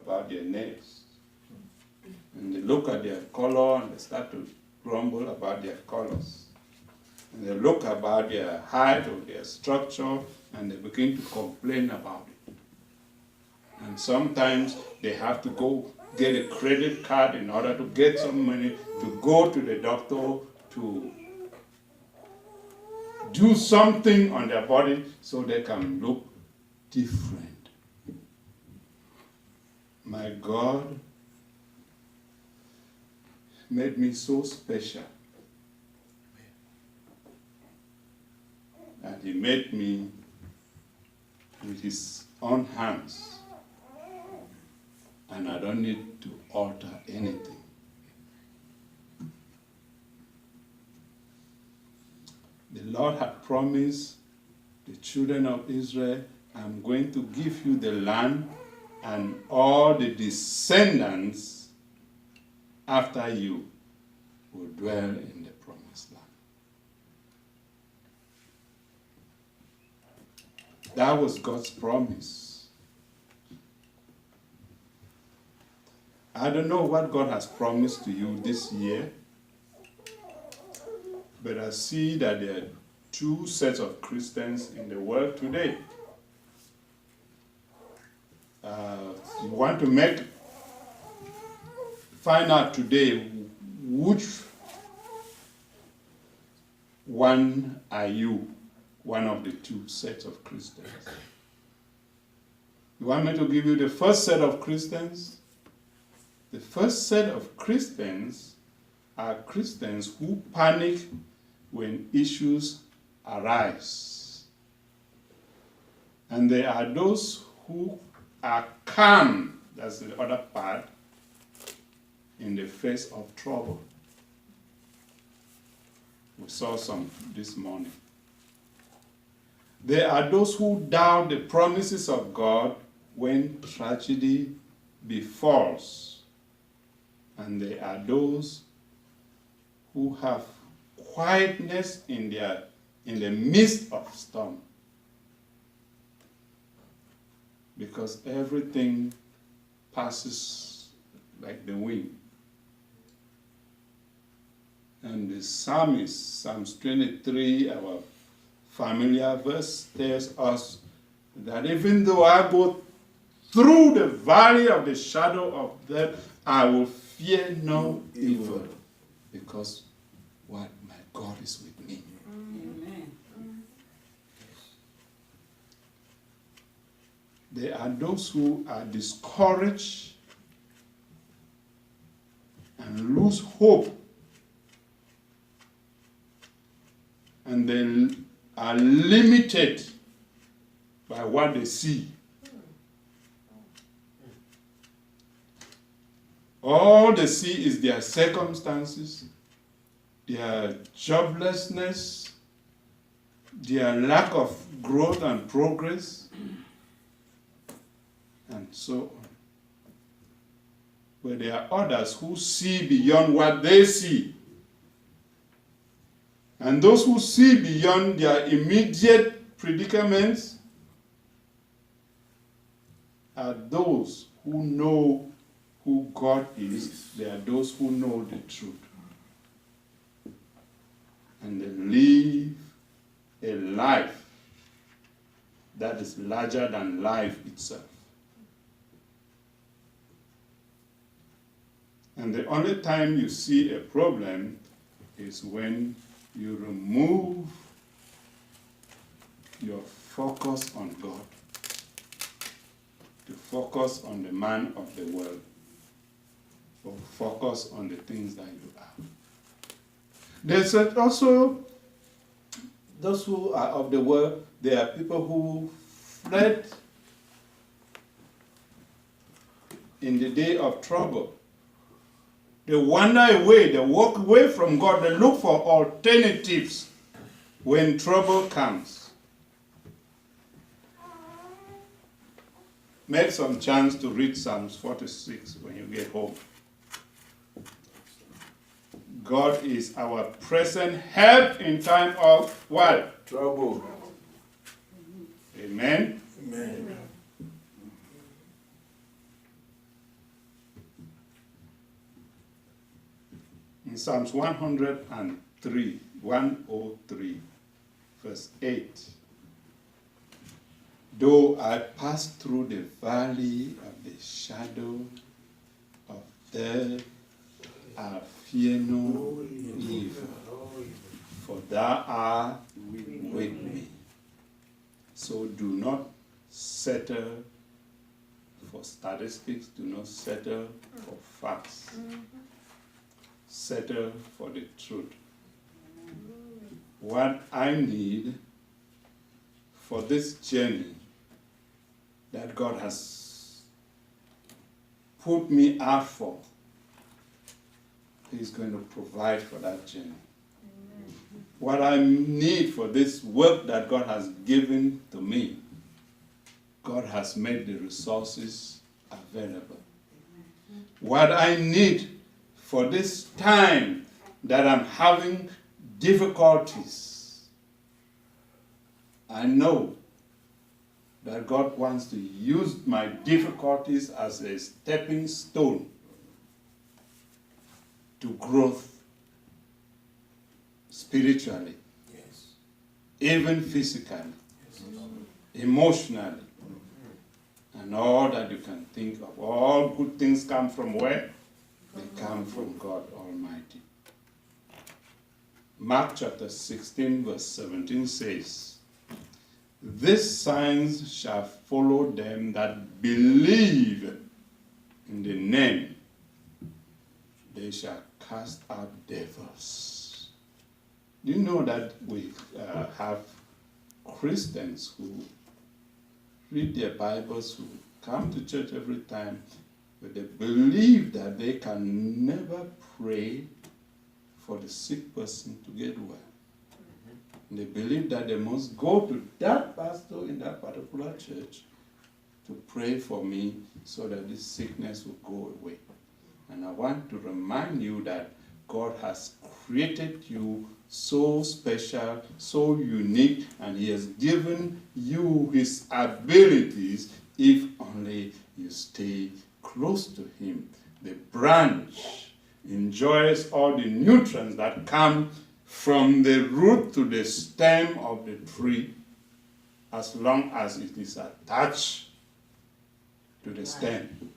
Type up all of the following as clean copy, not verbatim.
about their nails. And they look at their color and they start to grumble about their colors. And they look about their height or their structure and they begin to complain about it. And sometimes they have to go get a credit card in order to get some money to go to the doctor to do something on their body so they can look different. My God made me so special. And he made me with his own hands. And I don't need to alter anything. The Lord had promised the children of Israel, I'm going to give you the land and all the descendants after you will dwell in the promised land. That was God's promise. I don't know what God has promised to you this year, but I see that there are two sets of Christians in the world today. You want to find out today which one are you, one of the two sets of Christians. You want me to give you the first set of Christians? The first set of Christians are Christians who panic when issues arise. And there are those who are calm, that's the other part, in the face of trouble. We saw some this morning. There are those who doubt the promises of God when tragedy befalls. And there are those who have quietness in the midst of storm. Because everything passes like the wind. And the psalmist, Psalms 23, our familiar verse, tells us that even though I go through the valley of the shadow of death, I will fear no evil. Because what? My God is with me. Amen. There are those who are discouraged and lose hope. And they are limited by what they see. All they see is their circumstances, their joblessness, their lack of growth and progress, and so on. But there are others who see beyond what they see. And those who see beyond their immediate predicaments are those who know who God is. They are those who know the truth. And they live a life that is larger than life itself. And the only time you see a problem is when you remove your focus on God to focus on the man of the world, or focus on the things that you are. There's also those who are of the world. There are people who fled in the day of trouble. They wander away, they walk away from God, they look for alternatives when trouble comes. Make some chance to read Psalms 46 when you get home. God is our present help in time of what? Trouble. Amen? Amen. In Psalms 103, verse 8. Though I pass through the valley of the shadow of death, I fear no evil, for thou art with me. So do not settle for statistics, do not settle for facts. Settle for the truth. What I need for this journey that God has put me out for, He's going to provide for that journey. What I need for this work that God has given to me, God has made the resources available. What I need for this time that I'm having difficulties, I know that God wants to use my difficulties as a stepping stone to growth spiritually, Yes. even physically, emotionally, and all that you can think of. All good things come from where? They come from God Almighty. Mark chapter 16, verse 17 says, "These signs shall follow them that believe in the name. They shall cast out devils." Do you know that we have Christians who read their Bibles, who come to church every time, but they believe that they can never pray for the sick person to get well. They believe that they must go to that pastor in that particular church to pray for me so that this sickness will go away. And I want to remind you that God has created you so special, so unique, and He has given you His abilities if only you stay close to Him. The branch enjoys all the nutrients that come from the root to the stem of the tree as long as it is attached to the stem.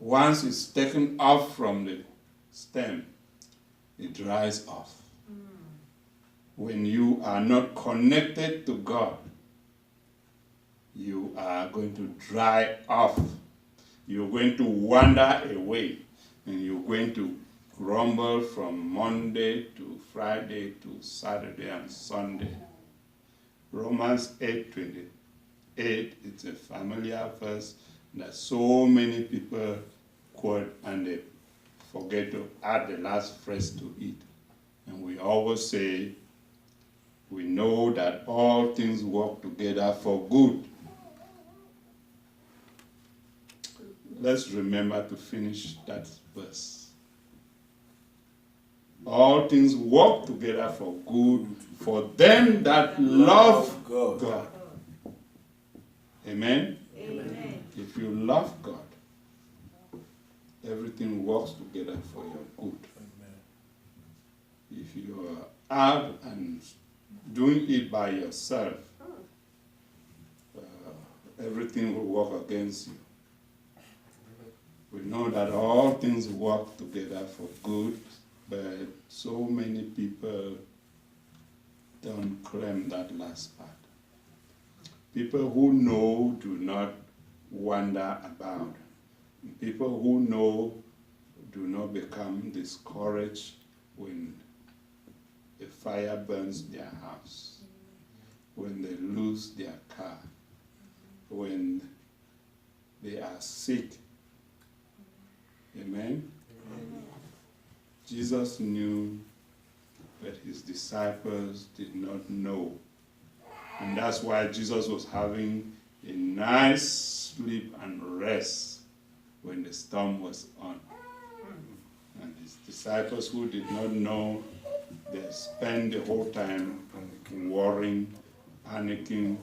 Once it's taken off from the stem, it dries off. When you are not connected to God, you are going to dry off. You're going to wander away, and you're going to grumble from Monday to Friday to Saturday and Sunday. Romans 8:28, it's a familiar verse that so many people quote, and they forget to add the last phrase to it. And we always say, we know that all things work together for good. Let's remember to finish that verse. All things work together for good for them that love God. Amen? Amen. If you love God, everything works together for your good. If you are out and doing it by yourself, everything will work against you. We know that all things work together for good, but so many people don't claim that last part. People who know do not wander about. People who know do not become discouraged when a fire burns their house, when they lose their car, when they are sick. Amen? Amen. Jesus knew, but his disciples did not know. And that's why Jesus was having a nice sleep and rest when the storm was on. And his disciples who did not know, they spent the whole time worrying, panicking,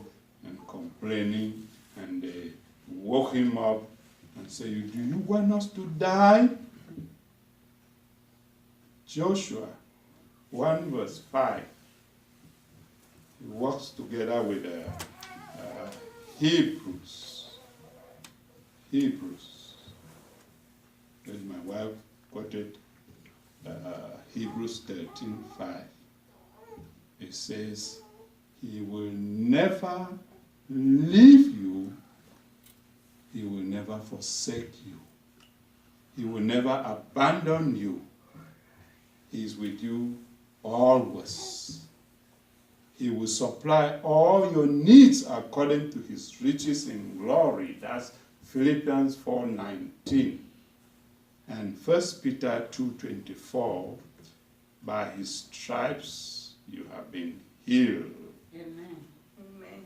and complaining. And they woke him up and said, "Do you want us to die?" Joshua 1 verse 5. He works together with Hebrews. And my wife quoted Hebrews 13:5. It says, he will never leave you. He will never forsake you. He will never abandon you. He is with you always. He will supply all your needs according to his riches in glory. That's Philippians 4:19. And 1 Peter 2:24, by his stripes you have been healed. Amen. Amen.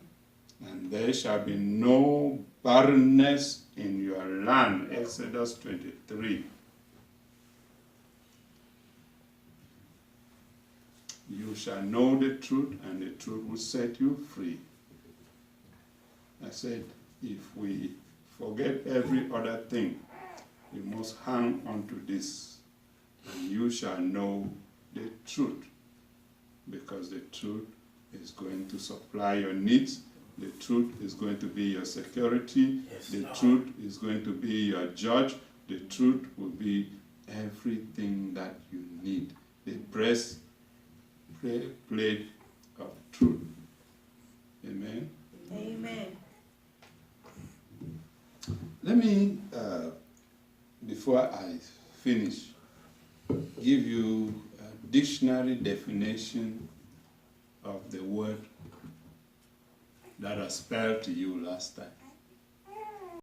And there shall be no barrenness in your land. Exodus 23. You shall know the truth, and the truth will set you free. I said, if we forget every other thing, we must hang on to this. And you shall know the truth, because the truth is going to supply your needs. The truth is going to be your security. Yes, The Lord. truth is going to be your judge. The truth will be everything that you need. The breastplate of truth. Amen. Amen. Let me, before I finish, give you a dictionary definition of the word that I spelled to you last time.